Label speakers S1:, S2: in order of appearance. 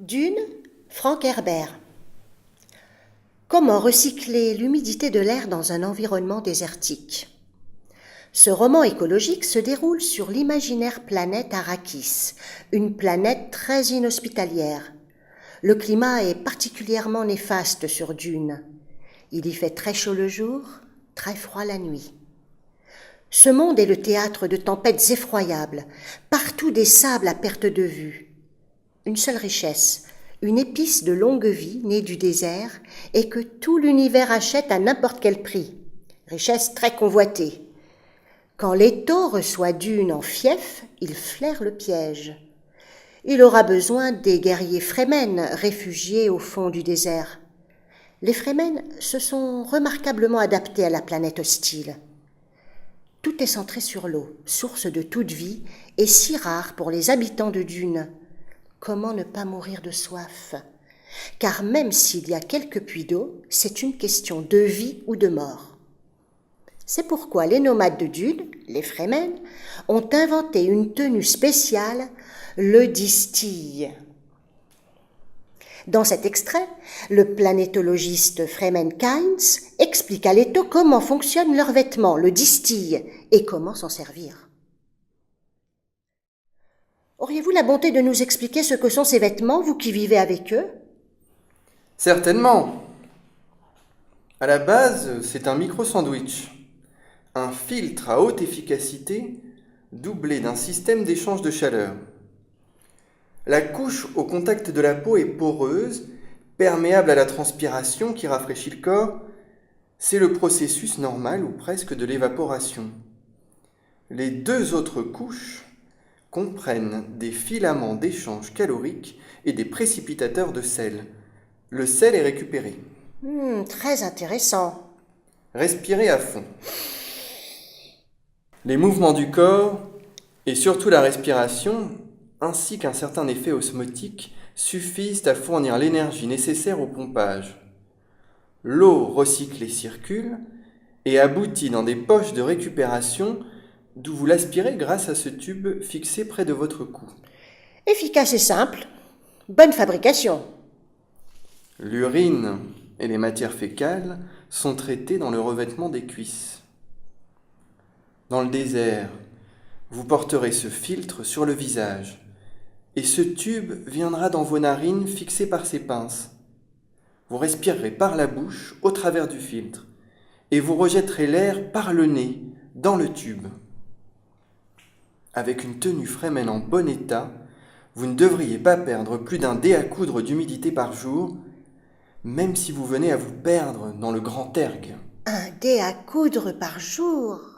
S1: Dune, Frank Herbert. Comment recycler l'humidité de l'air dans un environnement désertique? Ce roman écologique se déroule sur l'imaginaire planète Arrakis, une planète très inhospitalière. Le climat est particulièrement néfaste sur Dune. Il y fait très chaud le jour, très froid la nuit. Ce monde est le théâtre de tempêtes effroyables, partout des sables à perte de vue. Une seule richesse, une épice de longue vie née du désert et que tout l'univers achète à n'importe quel prix. Richesse très convoitée. Quand Leto reçoit Dune en fief, il flaire le piège. Il aura besoin des guerriers Fremen réfugiés au fond du désert. Les Fremen se sont remarquablement adaptés à la planète hostile. Tout est centré sur l'eau, source de toute vie, et si rare pour les habitants de Dune. Comment ne pas mourir de soif? Car même s'il y a quelques puits d'eau, c'est une question de vie ou de mort. C'est pourquoi les nomades de Dune, les Fremen, ont inventé une tenue spéciale, le distille. Dans cet extrait, le planétologiste Fremen Kynes explique à Leto comment fonctionnent leurs vêtements, le distille, et comment s'en servir. Auriez-vous la bonté de nous expliquer ce que sont ces vêtements, vous qui vivez avec eux?
S2: Certainement. À la base, c'est un micro-sandwich, un filtre à haute efficacité doublé d'un système d'échange de chaleur. La couche au contact de la peau est poreuse, perméable à la transpiration qui rafraîchit le corps. C'est le processus normal ou presque de l'évaporation. Les deux autres couches comprennent des filaments d'échange calorique et des précipitateurs de sel. Le sel est récupéré.
S1: Très intéressant.
S2: Respirez à fond. Les mouvements du corps, et surtout la respiration, ainsi qu'un certain effet osmotique, suffisent à fournir l'énergie nécessaire au pompage. L'eau recyclée circule et aboutit dans des poches de récupération d'où vous l'aspirez grâce à ce tube fixé près de votre cou.
S1: Efficace et simple. Bonne fabrication.
S2: L'urine et les matières fécales sont traitées dans le revêtement des cuisses. Dans le désert, vous porterez ce filtre sur le visage et ce tube viendra dans vos narines fixé par ces pinces. Vous respirerez par la bouche au travers du filtre et vous rejetterez l'air par le nez dans le tube. Avec une tenue Fremen en bon état, vous ne devriez pas perdre plus d'un dé à coudre d'humidité par jour, même si vous venez à vous perdre dans le grand ergue.
S1: Un dé à coudre par jour.